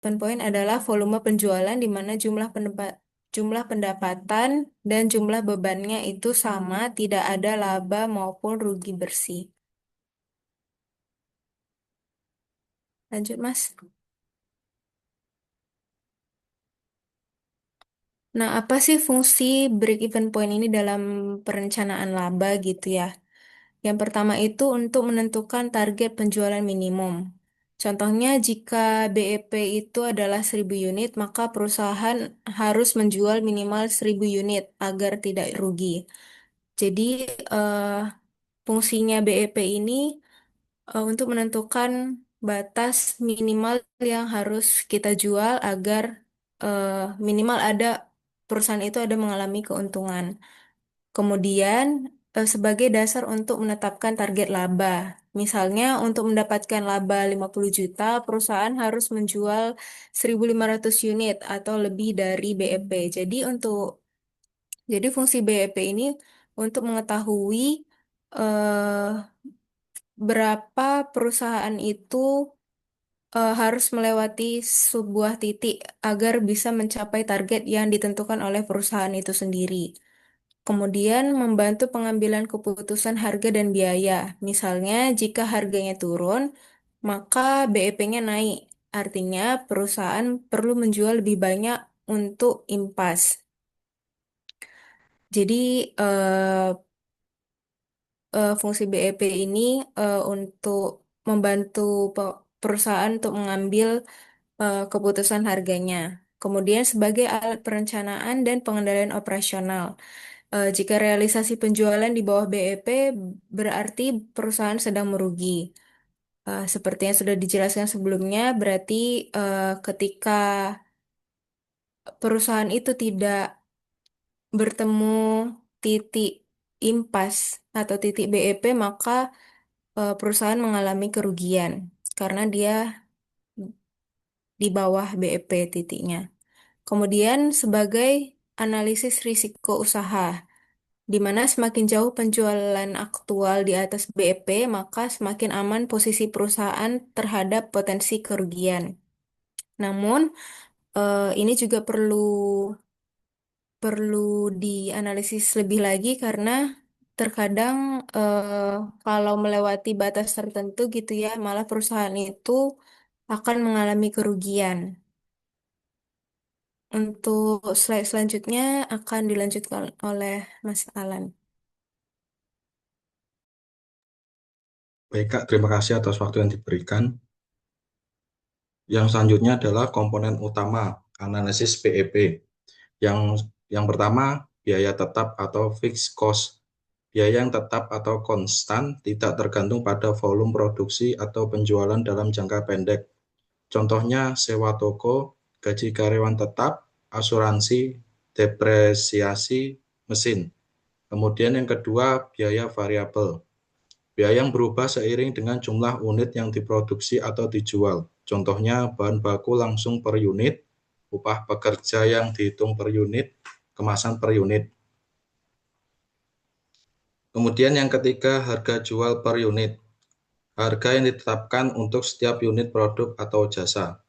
Break-even point adalah volume penjualan di mana jumlah pendapatan dan jumlah bebannya itu sama, tidak ada laba maupun rugi bersih. Lanjut, Mas. Nah, apa sih fungsi break-even point ini dalam perencanaan laba gitu ya? Yang pertama itu untuk menentukan target penjualan minimum. Contohnya, jika BEP itu adalah 1.000 unit, maka perusahaan harus menjual minimal 1.000 unit agar tidak rugi. Jadi, eh, fungsinya BEP ini untuk menentukan batas minimal yang harus kita jual agar eh, minimal ada perusahaan itu ada mengalami keuntungan. Kemudian, sebagai dasar untuk menetapkan target laba. Misalnya, untuk mendapatkan laba 50 juta, perusahaan harus menjual 1.500 unit atau lebih dari BEP. Jadi fungsi BEP ini untuk mengetahui eh, berapa perusahaan itu harus melewati sebuah titik agar bisa mencapai target yang ditentukan oleh perusahaan itu sendiri. Kemudian membantu pengambilan keputusan harga dan biaya. Misalnya, jika harganya turun, maka BEP-nya naik. Artinya, perusahaan perlu menjual lebih banyak untuk impas. Jadi, fungsi BEP ini untuk membantu perusahaan untuk mengambil keputusan harganya. Kemudian, sebagai alat perencanaan dan pengendalian operasional. Jika realisasi penjualan di bawah BEP berarti perusahaan sedang merugi. Seperti yang sudah dijelaskan sebelumnya, berarti ketika perusahaan itu tidak bertemu titik impas atau titik BEP, maka perusahaan mengalami kerugian karena dia di bawah BEP titiknya. Kemudian sebagai analisis risiko usaha, di mana semakin jauh penjualan aktual di atas BEP, maka semakin aman posisi perusahaan terhadap potensi kerugian. Namun, ini juga perlu dianalisis lebih lagi karena terkadang kalau melewati batas tertentu gitu ya, malah perusahaan itu akan mengalami kerugian. Untuk slide selanjutnya akan dilanjutkan oleh Mas Alan. Baik, Kak, terima kasih atas waktu yang diberikan. Yang selanjutnya adalah komponen utama analisis BEP. Yang pertama, biaya tetap atau fixed cost. Biaya yang tetap atau konstan tidak tergantung pada volume produksi atau penjualan dalam jangka pendek. Contohnya sewa toko, gaji karyawan tetap, asuransi, depresiasi mesin. Kemudian yang kedua, biaya variabel. Biaya yang berubah seiring dengan jumlah unit yang diproduksi atau dijual. Contohnya bahan baku langsung per unit, upah pekerja yang dihitung per unit, kemasan per unit. Kemudian yang ketiga, harga jual per unit. Harga yang ditetapkan untuk setiap unit produk atau jasa.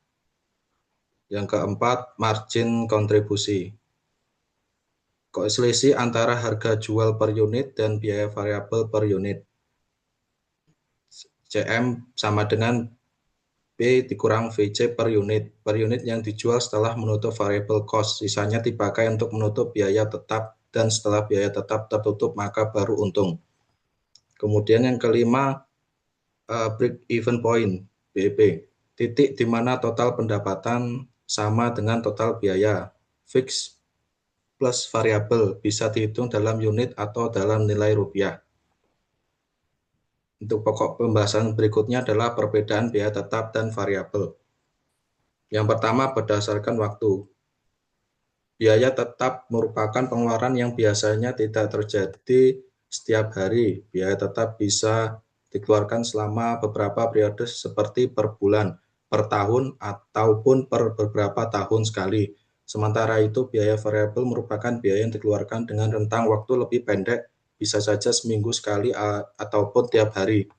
Yang keempat, margin kontribusi. Selisih antara harga jual per unit dan biaya variabel per unit. CM sama dengan B dikurang VC per unit yang dijual setelah menutup variable cost. Sisanya dipakai untuk menutup biaya tetap dan setelah biaya tetap tertutup maka baru untung. Kemudian yang kelima, break even point BEP. Titik di mana total pendapatan sama dengan total biaya. Fix plus variabel bisa dihitung dalam unit atau dalam nilai rupiah. Untuk pokok pembahasan berikutnya adalah perbedaan biaya tetap dan variabel. Yang pertama berdasarkan waktu. Biaya tetap merupakan pengeluaran yang biasanya tidak terjadi setiap hari. Biaya tetap bisa dikeluarkan selama beberapa periode seperti per bulan, per tahun, ataupun per beberapa tahun sekali. Sementara itu biaya variabel merupakan biaya yang dikeluarkan dengan rentang waktu lebih pendek, bisa saja seminggu sekali ataupun tiap hari.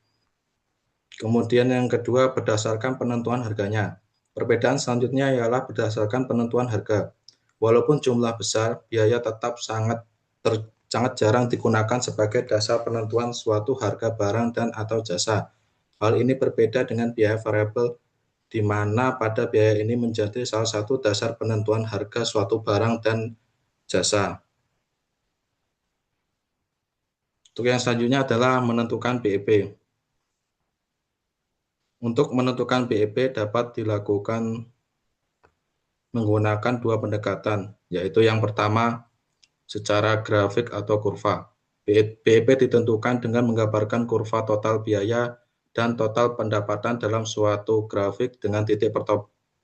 Kemudian yang kedua berdasarkan penentuan harganya. Perbedaan selanjutnya ialah berdasarkan penentuan harga. Walaupun jumlah besar, biaya tetap sangat jarang digunakan sebagai dasar penentuan suatu harga barang dan atau jasa. Hal ini berbeda dengan biaya variabel di mana pada biaya ini menjadi salah satu dasar penentuan harga suatu barang dan jasa. Untuk yang selanjutnya adalah menentukan BEP. Untuk menentukan BEP dapat dilakukan menggunakan dua pendekatan, yaitu yang pertama secara grafik atau kurva. BEP ditentukan dengan menggambarkan kurva total biaya dan total pendapatan dalam suatu grafik dengan titik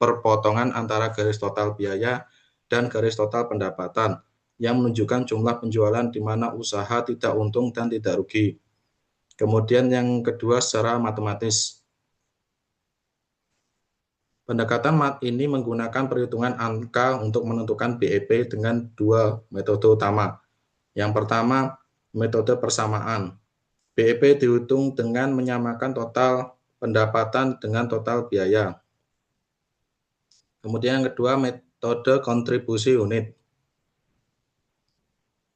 perpotongan antara garis total biaya dan garis total pendapatan yang menunjukkan jumlah penjualan di mana usaha tidak untung dan tidak rugi. Kemudian yang kedua secara matematis. Pendekatan ini menggunakan perhitungan angka untuk menentukan BEP dengan dua metode utama. Yang pertama, metode persamaan. BEP dihitung dengan menyamakan total pendapatan dengan total biaya. Kemudian yang kedua, metode kontribusi unit.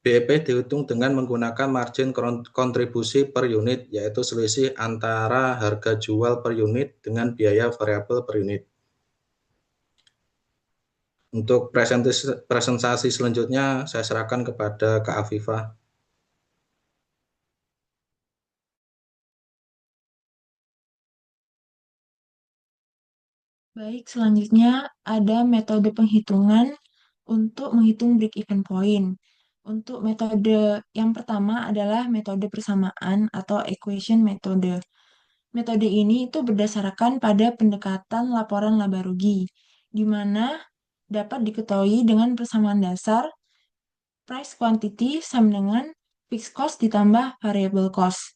BEP dihitung dengan menggunakan margin kontribusi per unit, yaitu selisih antara harga jual per unit dengan biaya variabel per unit. Untuk presentasi selanjutnya, saya serahkan kepada Kak Afifah. Baik, selanjutnya ada metode penghitungan untuk menghitung break-even point. Untuk metode yang pertama adalah metode persamaan atau equation metode. Metode ini itu berdasarkan pada pendekatan laporan laba rugi, di mana dapat diketahui dengan persamaan dasar price quantity sama dengan fixed cost ditambah variable cost.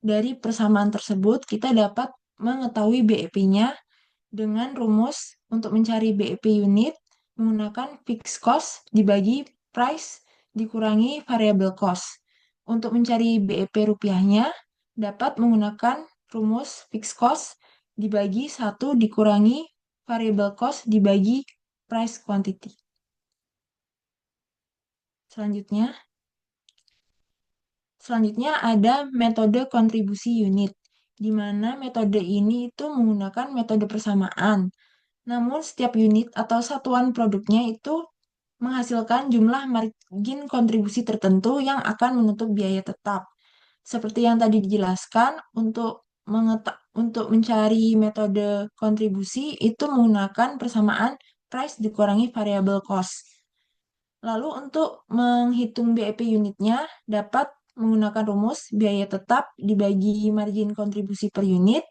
Dari persamaan tersebut, kita dapat mengetahui BEP-nya dengan rumus untuk mencari BEP unit menggunakan fixed cost dibagi price dikurangi variable cost. Untuk mencari BEP rupiahnya dapat menggunakan rumus fixed cost dibagi 1 dikurangi variable cost dibagi price quantity. Selanjutnya, Selanjutnya ada metode kontribusi unit, di mana metode ini itu menggunakan metode persamaan. Namun setiap unit atau satuan produknya itu menghasilkan jumlah margin kontribusi tertentu yang akan menutup biaya tetap. Seperti yang tadi dijelaskan, untuk mencari metode kontribusi itu menggunakan persamaan price dikurangi variable cost. Lalu untuk menghitung BEP unitnya dapat menggunakan rumus biaya tetap dibagi margin kontribusi per unit.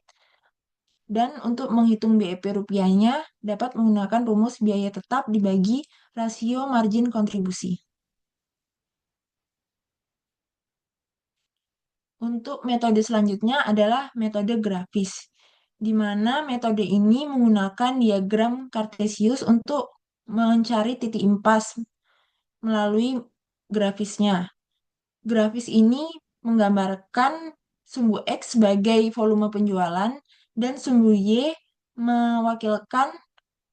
Dan untuk menghitung BEP rupiahnya dapat menggunakan rumus biaya tetap dibagi rasio margin kontribusi. Untuk metode selanjutnya adalah metode grafis, di mana metode ini menggunakan diagram Cartesius untuk mencari titik impas melalui grafisnya. Grafis ini menggambarkan sumbu X sebagai volume penjualan dan sumbu Y mewakilkan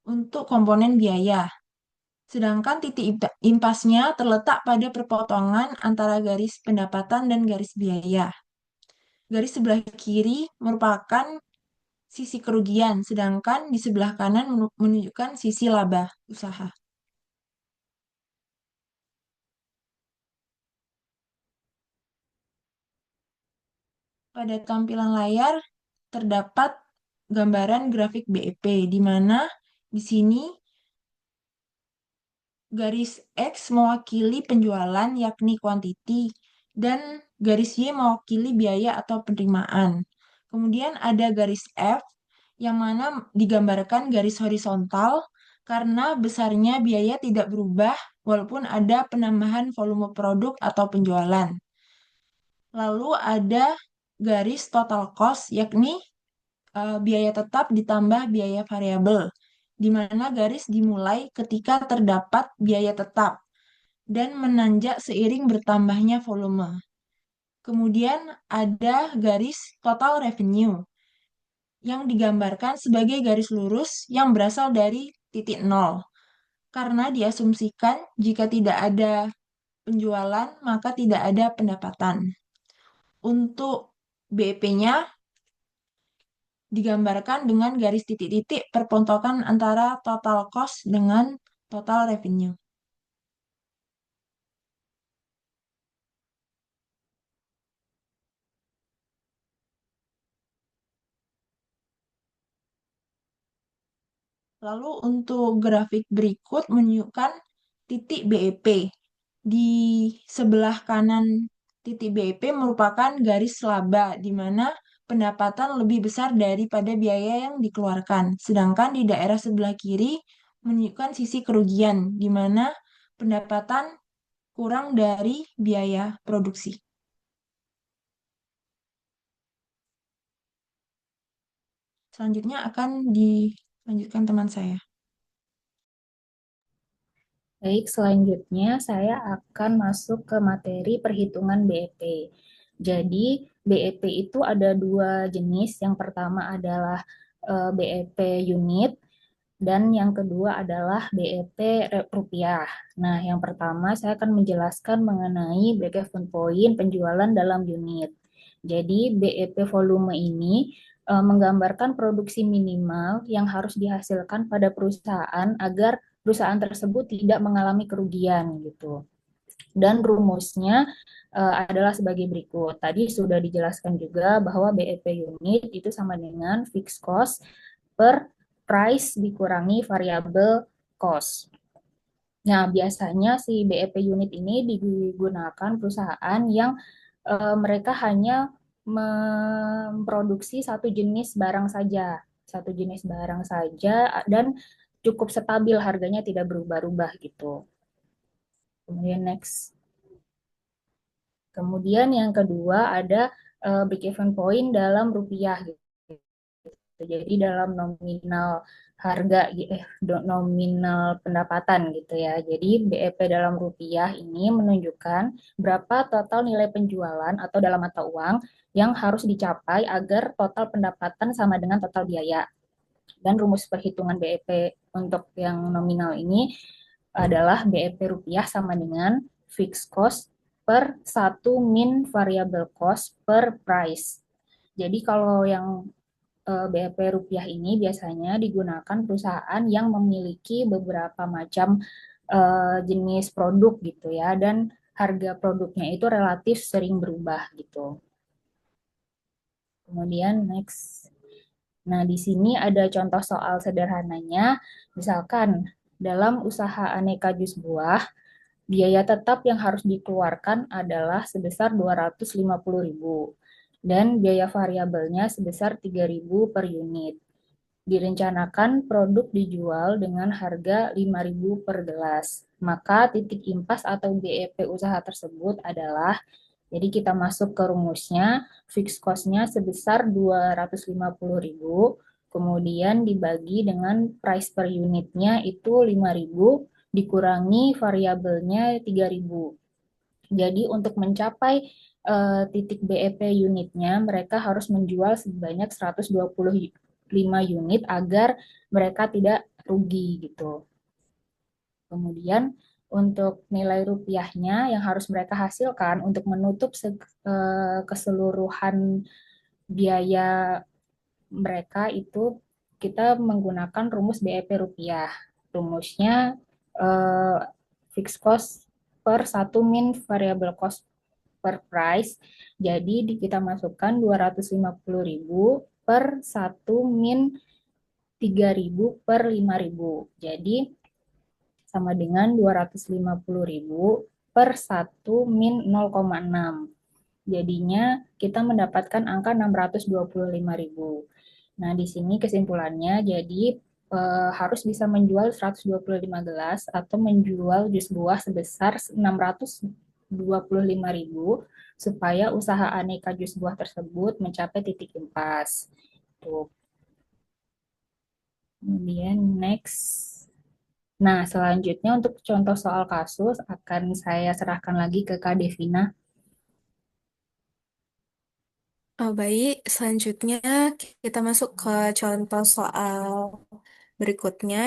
untuk komponen biaya. Sedangkan titik impasnya terletak pada perpotongan antara garis pendapatan dan garis biaya. Garis sebelah kiri merupakan sisi kerugian, sedangkan di sebelah kanan menunjukkan sisi laba usaha. Pada tampilan layar terdapat gambaran grafik BEP, di mana di sini garis X mewakili penjualan yakni quantity dan garis Y mewakili biaya atau penerimaan. Kemudian ada garis F yang mana digambarkan garis horizontal karena besarnya biaya tidak berubah walaupun ada penambahan volume produk atau penjualan. Lalu ada garis total cost yakni biaya tetap ditambah biaya variabel, di mana garis dimulai ketika terdapat biaya tetap dan menanjak seiring bertambahnya volume. Kemudian ada garis total revenue, yang digambarkan sebagai garis lurus yang berasal dari titik nol. Karena diasumsikan jika tidak ada penjualan, maka tidak ada pendapatan. Untuk BEP-nya digambarkan dengan garis titik-titik perpontokan antara total cost dengan total revenue. Lalu untuk grafik berikut menunjukkan titik BEP. Di sebelah kanan titik BEP merupakan garis laba, di mana pendapatan lebih besar daripada biaya yang dikeluarkan. Sedangkan di daerah sebelah kiri menunjukkan sisi kerugian, di mana pendapatan kurang dari biaya produksi. Selanjutnya akan dilanjutkan teman saya. Baik, selanjutnya saya akan masuk ke materi perhitungan BEP. Jadi, BEP itu ada dua jenis. Yang pertama adalah BEP unit dan yang kedua adalah BEP rupiah. Nah, yang pertama saya akan menjelaskan mengenai break-even point penjualan dalam unit. Jadi, BEP volume ini menggambarkan produksi minimal yang harus dihasilkan pada perusahaan agar perusahaan tersebut tidak mengalami kerugian gitu. Dan rumusnya adalah sebagai berikut. Tadi sudah dijelaskan juga bahwa BEP unit itu sama dengan fixed cost per price dikurangi variable cost. Nah, biasanya si BEP unit ini digunakan perusahaan yang mereka hanya memproduksi satu jenis barang saja dan cukup stabil harganya tidak berubah-ubah gitu. Kemudian next. Kemudian yang kedua ada break even point dalam rupiah gitu. Jadi dalam nominal harga nominal pendapatan gitu ya. Jadi BEP dalam rupiah ini menunjukkan berapa total nilai penjualan atau dalam mata uang yang harus dicapai agar total pendapatan sama dengan total biaya. Dan rumus perhitungan BEP untuk yang nominal ini adalah BEP rupiah sama dengan fixed cost per 1 min variable cost per price. Jadi kalau yang BEP rupiah ini biasanya digunakan perusahaan yang memiliki beberapa macam jenis produk gitu ya, dan harga produknya itu relatif sering berubah gitu. Kemudian next. Nah, di sini ada contoh soal sederhananya. Misalkan dalam usaha aneka jus buah, biaya tetap yang harus dikeluarkan adalah sebesar 250.000 dan biaya variabelnya sebesar 3.000 per unit. Direncanakan produk dijual dengan harga 5.000 per gelas. Maka titik impas atau BEP usaha tersebut adalah, jadi kita masuk ke rumusnya, fixed cost-nya sebesar 250.000, kemudian dibagi dengan price per unitnya itu 5.000, dikurangi variabelnya 3.000. Jadi untuk mencapai titik BEP unitnya, mereka harus menjual sebanyak 125 unit agar mereka tidak rugi gitu. Kemudian untuk nilai rupiahnya yang harus mereka hasilkan untuk menutup keseluruhan biaya mereka itu kita menggunakan rumus BEP rupiah. Rumusnya eh, fixed cost per 1 min variable cost per price. Jadi kita masukkan 250.000 per 1 min 3.000 per 5.000. Jadi sama dengan 250.000 per 1 min 0,6. Jadinya kita mendapatkan angka 625.000. Nah, di sini kesimpulannya jadi harus bisa menjual 125 gelas atau menjual jus buah sebesar 625.000 supaya usaha aneka jus buah tersebut mencapai titik impas. Tuh. Kemudian next. Nah, selanjutnya untuk contoh soal kasus akan saya serahkan lagi ke Kak Devina. Baik, selanjutnya kita masuk ke contoh soal berikutnya.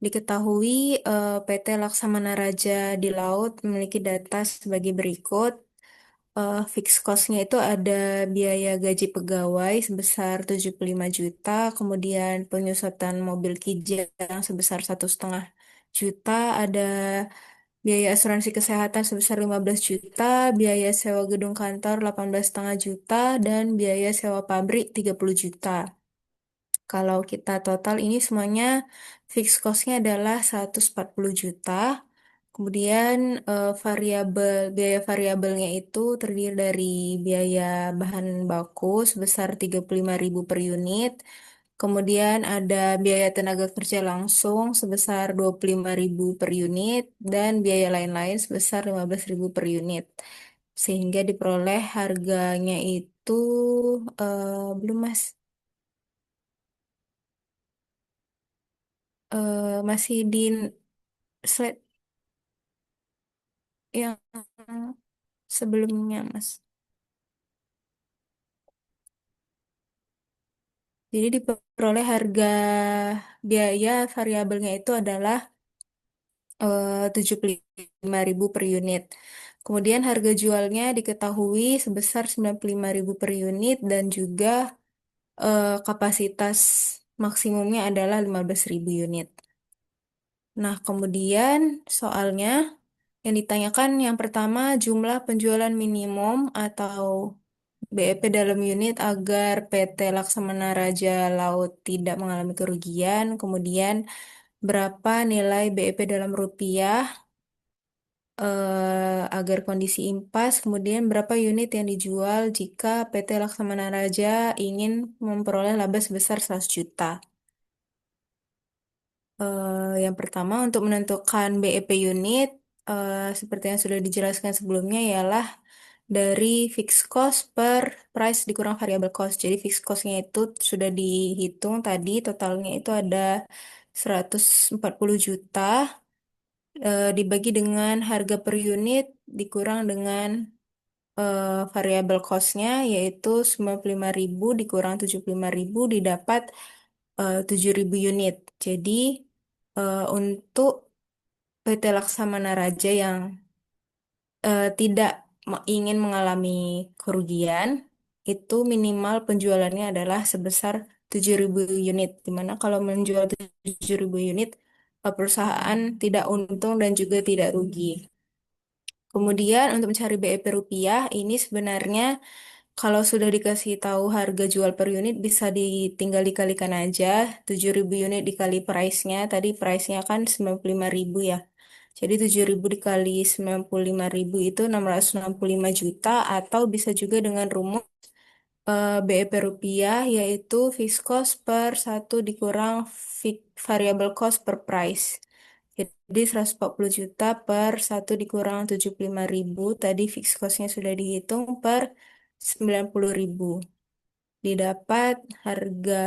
Diketahui PT Laksamana Raja di Laut memiliki data sebagai berikut. Fixed cost-nya itu ada biaya gaji pegawai sebesar 75 juta, kemudian penyusutan mobil Kijang sebesar 1,5 juta, ada biaya asuransi kesehatan sebesar 15 juta, biaya sewa gedung kantor 18,5 juta, dan biaya sewa pabrik 30 juta. Kalau kita total ini semuanya fixed cost-nya adalah 140 juta. Kemudian biaya variabelnya itu terdiri dari biaya bahan baku sebesar 35.000 per unit. Kemudian ada biaya tenaga kerja langsung sebesar 25.000 per unit dan biaya lain-lain sebesar 15.000 per unit. Sehingga diperoleh harganya itu belum Mas. Masih di slide yang sebelumnya, Mas. Jadi diperoleh harga biaya variabelnya itu adalah 75.000 per unit. Kemudian harga jualnya diketahui sebesar 95.000 per unit dan juga kapasitas maksimumnya adalah 15.000 unit. Nah, kemudian soalnya yang ditanyakan yang pertama jumlah penjualan minimum atau BEP dalam unit agar PT Laksamana Raja Laut tidak mengalami kerugian. Kemudian berapa nilai BEP dalam rupiah agar kondisi impas. Kemudian berapa unit yang dijual jika PT Laksamana Raja ingin memperoleh laba sebesar 100 juta. Yang pertama untuk menentukan BEP unit, seperti yang sudah dijelaskan sebelumnya ialah dari fixed cost per price dikurang variable cost. Jadi fixed cost-nya itu sudah dihitung tadi, totalnya itu ada 140 juta, dibagi dengan harga per unit dikurang dengan variable cost-nya yaitu 95.000 dikurang 75.000 didapat 7.000 unit. Jadi untuk PT Laksamana Raja yang tidak ingin mengalami kerugian, itu minimal penjualannya adalah sebesar 7.000 unit. Dimana kalau menjual 7.000 unit, perusahaan tidak untung dan juga tidak rugi. Kemudian untuk mencari BEP rupiah, ini sebenarnya kalau sudah dikasih tahu harga jual per unit bisa ditinggal dikalikan aja. 7.000 unit dikali price-nya. Tadi price-nya kan 95.000 ya. Jadi 7.000 dikali 95.000 itu 665 juta atau bisa juga dengan rumus BEP rupiah yaitu fixed cost per 1 dikurang variable cost per price. Jadi 140 juta per 1 dikurang 75.000. Tadi fixed cost-nya sudah dihitung per 90.000. Didapat harga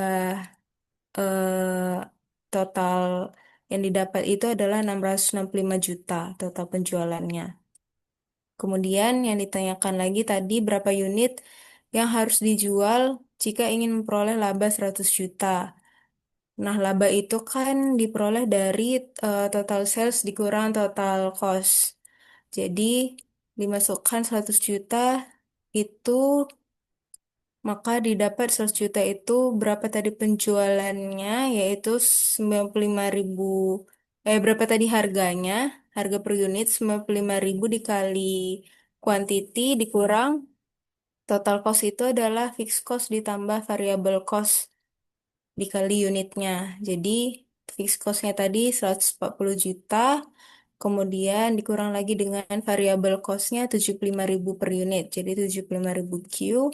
eh, total yang didapat itu adalah 665 juta total penjualannya. Kemudian yang ditanyakan lagi tadi berapa unit yang harus dijual jika ingin memperoleh laba 100 juta. Nah, laba itu kan diperoleh dari total sales dikurang total cost. Jadi, dimasukkan 100 juta itu maka didapat 100 juta itu berapa tadi penjualannya yaitu 95.000 berapa tadi harganya? Harga per unit 95.000 dikali quantity dikurang total cost itu adalah fixed cost ditambah variable cost dikali unitnya. Jadi fixed cost-nya tadi 140 juta, kemudian dikurang lagi dengan variable cost-nya 75.000 per unit. Jadi 75.000 Q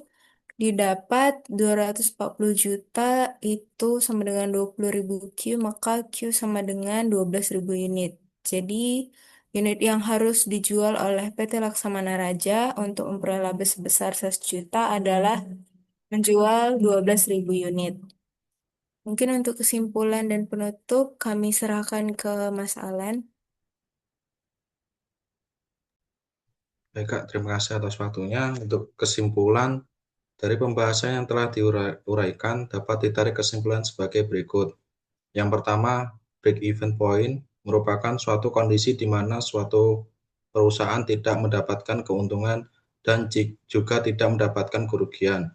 didapat 240 juta itu sama dengan 20.000 Q, maka Q sama dengan 12.000 unit. Jadi unit yang harus dijual oleh PT Laksamana Raja untuk memperoleh laba sebesar 100 juta adalah menjual 12.000 unit. Mungkin untuk kesimpulan dan penutup, kami serahkan ke Mas Alan. Baik Kak, terima kasih atas waktunya. Untuk kesimpulan, Dari pembahasan yang telah diuraikan dapat ditarik kesimpulan sebagai berikut. Yang pertama, break-even point merupakan suatu kondisi di mana suatu perusahaan tidak mendapatkan keuntungan dan juga tidak mendapatkan kerugian.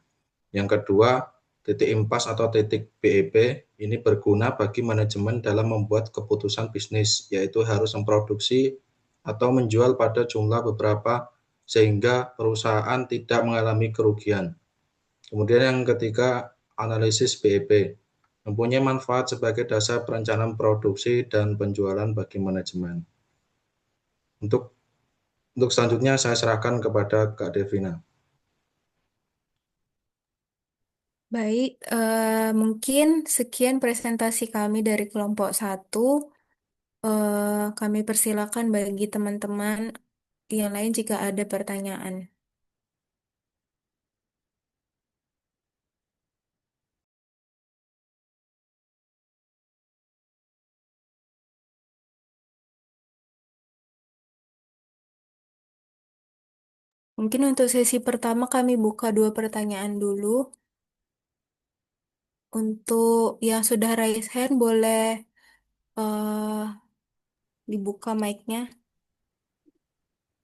Yang kedua, titik impas atau titik BEP ini berguna bagi manajemen dalam membuat keputusan bisnis, yaitu harus memproduksi atau menjual pada jumlah beberapa sehingga perusahaan tidak mengalami kerugian. Kemudian yang ketiga, analisis BEP mempunyai manfaat sebagai dasar perencanaan produksi dan penjualan bagi manajemen. Untuk selanjutnya saya serahkan kepada Kak Devina. Baik, mungkin sekian presentasi kami dari kelompok satu. Kami persilakan bagi teman-teman yang lain jika ada pertanyaan. Mungkin untuk sesi pertama kami buka 2 pertanyaan dulu. Untuk yang sudah raise hand boleh eh, dibuka mic-nya.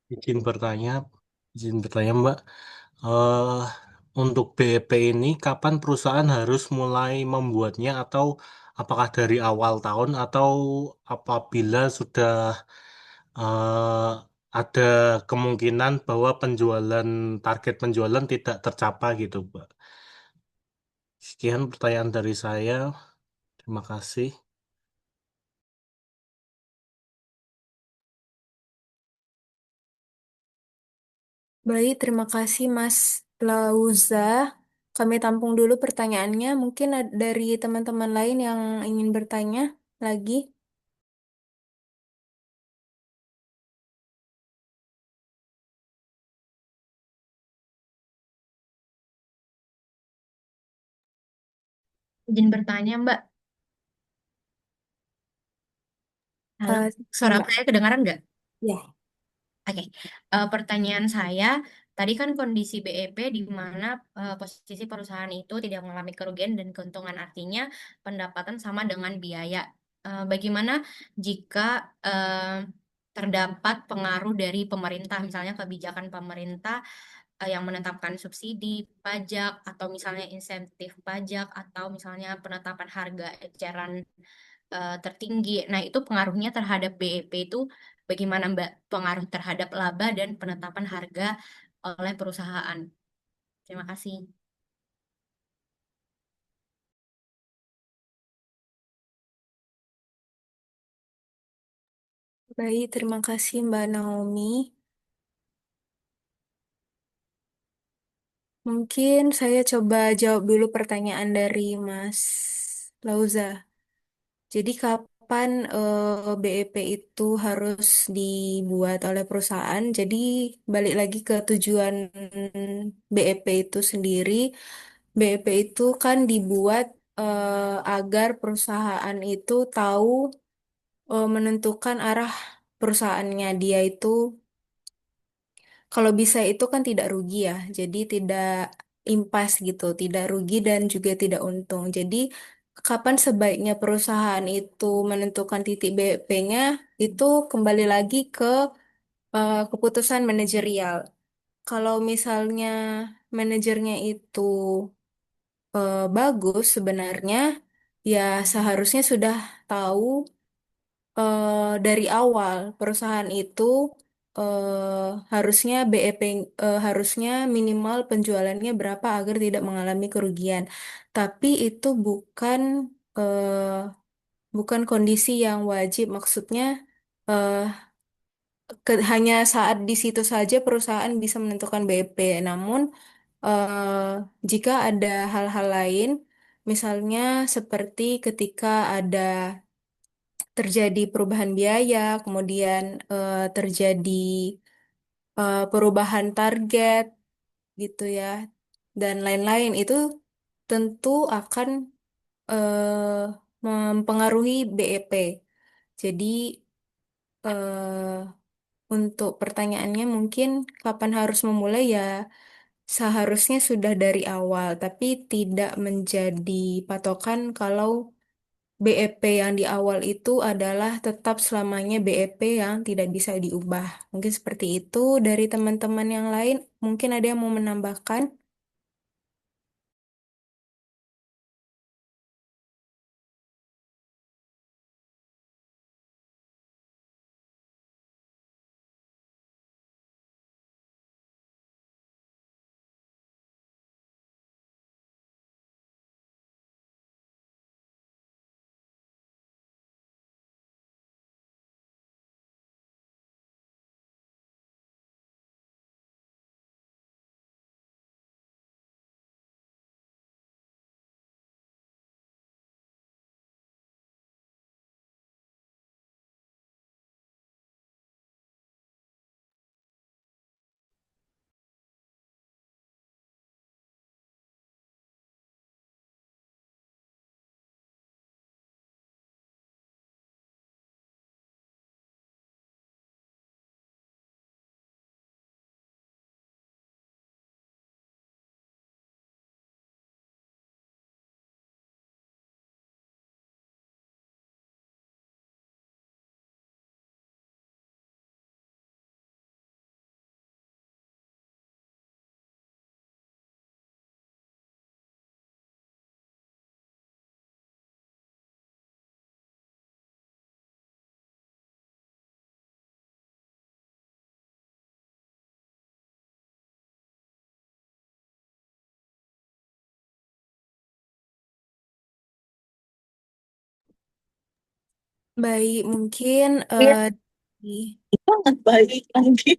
Izin bertanya, izin bertanya Mbak, eh untuk BEP ini kapan perusahaan harus mulai membuatnya atau apakah dari awal tahun atau apabila sudah eh, ada kemungkinan bahwa target penjualan tidak tercapai gitu, Mbak. Sekian pertanyaan dari saya. Terima kasih. Baik, terima kasih Mas Lauza. Kami tampung dulu pertanyaannya. Mungkin dari teman-teman lain yang ingin bertanya lagi. Izin bertanya, Mbak. Halo, Eh, suara Mbak, saya kedengaran nggak? ya. Oke. Pertanyaan saya, tadi kan kondisi BEP di mana posisi perusahaan itu tidak mengalami kerugian dan keuntungan, artinya pendapatan sama dengan biaya. Bagaimana jika terdapat pengaruh dari pemerintah, misalnya kebijakan pemerintah yang menetapkan subsidi pajak atau misalnya insentif pajak atau misalnya penetapan harga eceran tertinggi. Nah, itu pengaruhnya terhadap BEP itu bagaimana, Mbak? Pengaruh terhadap laba dan penetapan harga oleh perusahaan. Terima kasih. Baik, terima kasih Mbak Naomi. Mungkin saya coba jawab dulu pertanyaan dari Mas Lauza. Jadi kapan BEP itu harus dibuat oleh perusahaan? Jadi balik lagi ke tujuan BEP itu sendiri. BEP itu kan dibuat agar perusahaan itu tahu menentukan arah perusahaannya. Dia itu kalau bisa itu kan tidak rugi ya. Jadi tidak impas gitu, tidak rugi dan juga tidak untung. Jadi kapan sebaiknya perusahaan itu menentukan titik BP-nya itu kembali lagi ke keputusan manajerial. Kalau misalnya manajernya itu bagus sebenarnya ya seharusnya sudah tahu dari awal perusahaan itu harusnya BEP harusnya minimal penjualannya berapa agar tidak mengalami kerugian. Tapi itu bukan kondisi yang wajib. Maksudnya eh, hanya saat di situ saja perusahaan bisa menentukan BEP. Namun jika ada hal-hal lain, misalnya seperti ketika ada terjadi perubahan biaya, kemudian terjadi perubahan target gitu ya, dan lain-lain itu tentu akan mempengaruhi BEP. Jadi untuk pertanyaannya mungkin kapan harus memulai ya seharusnya sudah dari awal, tapi tidak menjadi patokan kalau BEP yang di awal itu adalah tetap selamanya BEP yang tidak bisa diubah. Mungkin seperti itu dari teman-teman yang lain. Mungkin ada yang mau menambahkan? Baik, mungkin Iya, di- sangat baik lagi.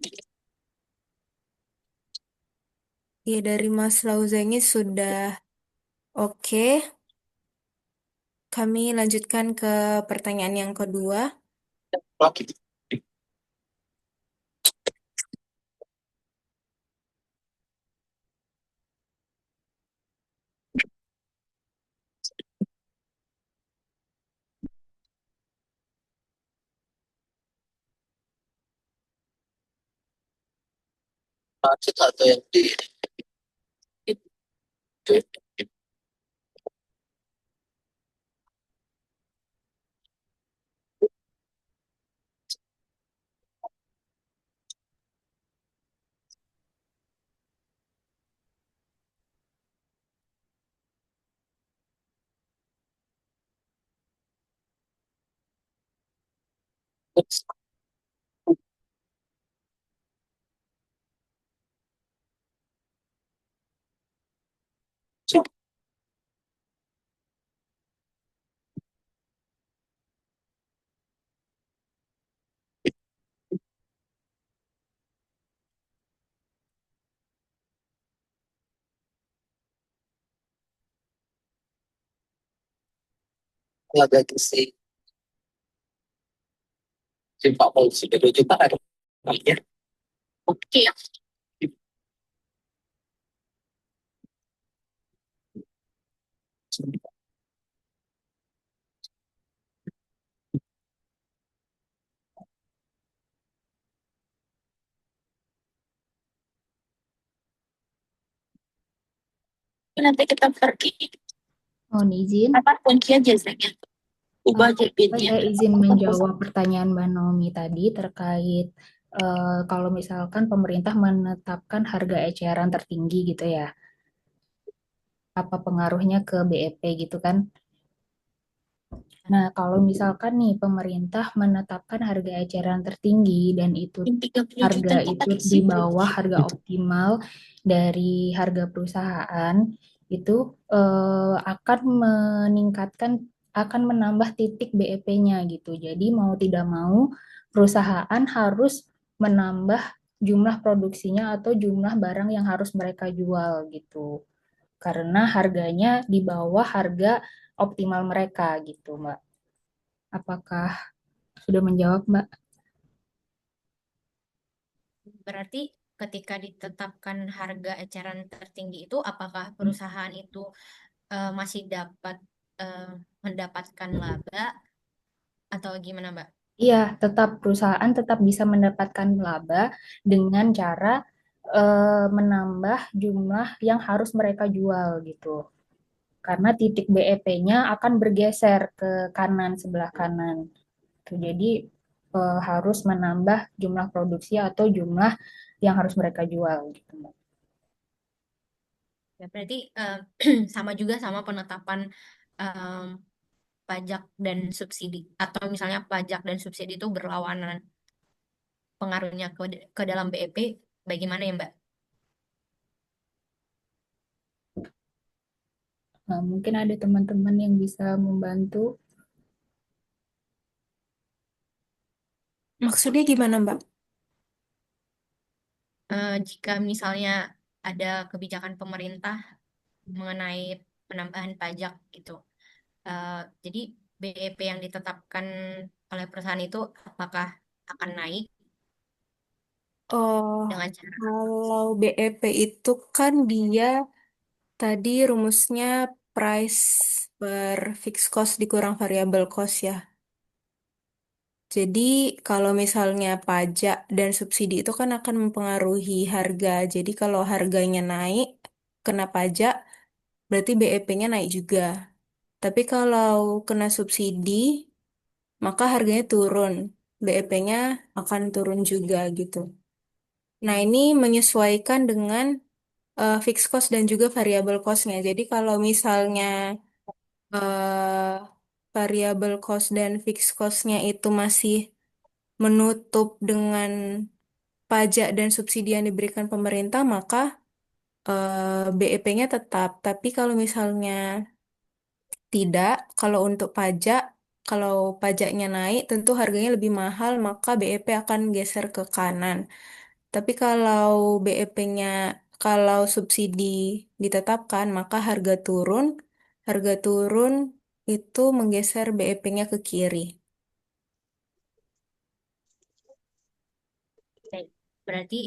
ya dari Mas Lauzengi sudah oke. Kami lanjutkan ke pertanyaan yang kedua. Satu yang di laga si Pak Polisi itu juga ada banyak. Oke. Nanti kita pergi. Mohon izin. Apa kuncinya jasanya? Ubah Saya izin menjawab pertanyaan Mbak Naomi tadi terkait kalau misalkan pemerintah menetapkan harga eceran tertinggi gitu ya, apa pengaruhnya ke BEP gitu kan? Nah, kalau misalkan nih pemerintah menetapkan harga eceran tertinggi dan itu harga itu di bawah harga optimal dari harga perusahaan, itu akan meningkatkan, akan menambah titik BEP-nya gitu. Jadi mau tidak mau perusahaan harus menambah jumlah produksinya atau jumlah barang yang harus mereka jual gitu. Karena harganya di bawah harga optimal mereka gitu, Mbak. Apakah sudah menjawab, Mbak? Berarti ketika ditetapkan harga eceran tertinggi itu, apakah perusahaan itu masih dapat eh, mendapatkan laba atau gimana, Mbak? Iya, tetap perusahaan tetap bisa mendapatkan laba dengan cara menambah jumlah yang harus mereka jual gitu. Karena titik BEP-nya akan bergeser ke kanan, sebelah kanan. Tuh, jadi harus menambah jumlah produksi atau jumlah yang harus mereka jual gitu. Ya, berarti sama juga sama penetapan em, pajak dan subsidi atau misalnya pajak dan subsidi itu berlawanan pengaruhnya ke dalam BEP bagaimana ya Mbak? Nah, mungkin ada teman-teman yang bisa membantu. Maksudnya gimana, Mbak? Jika misalnya ada kebijakan pemerintah mengenai penambahan pajak gitu. Eh, jadi BEP yang ditetapkan oleh perusahaan itu apakah akan naik Oh, dengan cara kalau BEP itu kan dia tadi rumusnya price per fixed cost dikurang variable cost ya. Jadi kalau misalnya pajak dan subsidi itu kan akan mempengaruhi harga. Jadi kalau harganya naik, kena pajak, berarti BEP-nya naik juga. Tapi kalau kena subsidi, maka harganya turun. BEP-nya akan turun juga gitu. Nah, ini menyesuaikan dengan fixed cost dan juga variable cost-nya. Jadi kalau misalnya eh, variable cost dan fixed cost-nya itu masih menutup dengan pajak dan subsidi yang diberikan pemerintah, maka BEP-nya tetap. Tapi kalau misalnya tidak, kalau untuk pajak, kalau pajaknya naik, tentu harganya lebih mahal, maka BEP akan geser ke kanan. Tapi kalau BEP-nya, kalau subsidi ditetapkan, maka harga turun itu menggeser BEP-nya ke kiri. baik. Berarti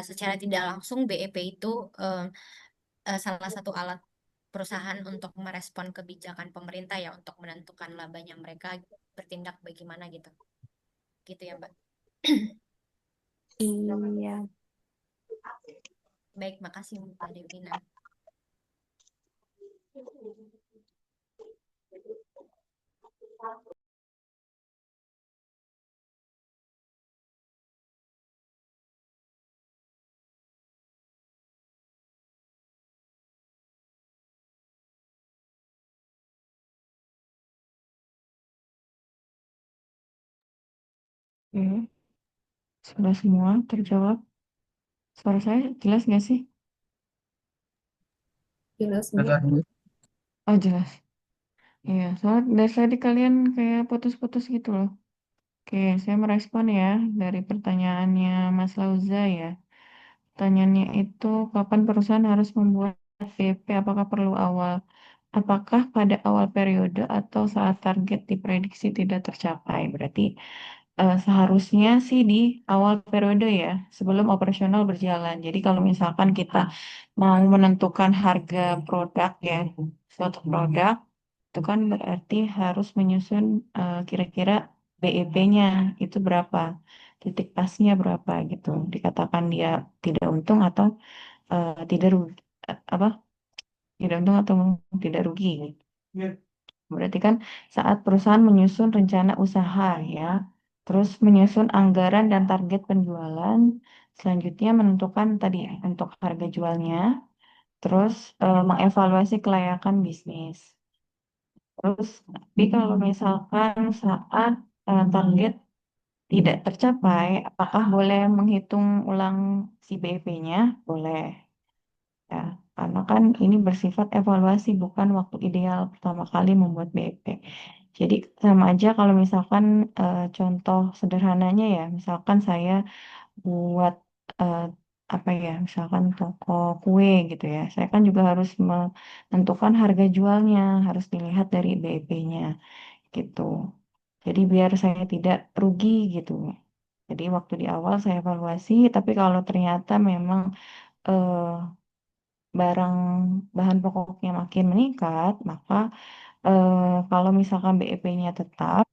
secara tidak langsung BEP itu eh, salah satu alat perusahaan untuk merespon kebijakan pemerintah ya untuk menentukan labanya mereka bertindak bagaimana gitu. Gitu ya, Mbak. Iya. Baik, makasih Mbak Devina. Oke, sudah semua terjawab. Suara saya jelas nggak sih? Jelas, Bu. Oh, jelas. Iya, soalnya dari tadi kalian kayak putus-putus gitu loh. Oke, saya merespon ya dari pertanyaannya Mas Lauza ya. Pertanyaannya itu kapan perusahaan harus membuat PP? Apakah perlu awal? Apakah pada awal periode atau saat target diprediksi tidak tercapai? Berarti seharusnya sih di awal periode ya, sebelum operasional berjalan. Jadi kalau misalkan kita mau menentukan harga produk ya, suatu produk itu kan berarti harus menyusun kira-kira BEP-nya itu berapa, titik pasnya berapa gitu. Dikatakan dia tidak untung atau tidak rugi, apa? Tidak untung atau tidak rugi. Berarti kan saat perusahaan menyusun rencana usaha ya, terus menyusun anggaran dan target penjualan, selanjutnya menentukan tadi ya, untuk harga jualnya, terus mengevaluasi kelayakan bisnis. Terus, tapi kalau misalkan saat target tidak tercapai, apakah boleh menghitung ulang si BEP-nya? Boleh. Ya, karena kan ini bersifat evaluasi, bukan waktu ideal pertama kali membuat BEP. Jadi sama aja kalau misalkan contoh sederhananya ya, misalkan saya buat eh, apa ya, misalkan toko kue gitu ya, saya kan juga harus menentukan harga jualnya, harus dilihat dari BEP-nya gitu. Jadi biar saya tidak rugi gitu. Jadi waktu di awal saya evaluasi, tapi kalau ternyata memang eh, barang bahan pokoknya makin meningkat, maka kalau misalkan BEP-nya tetap,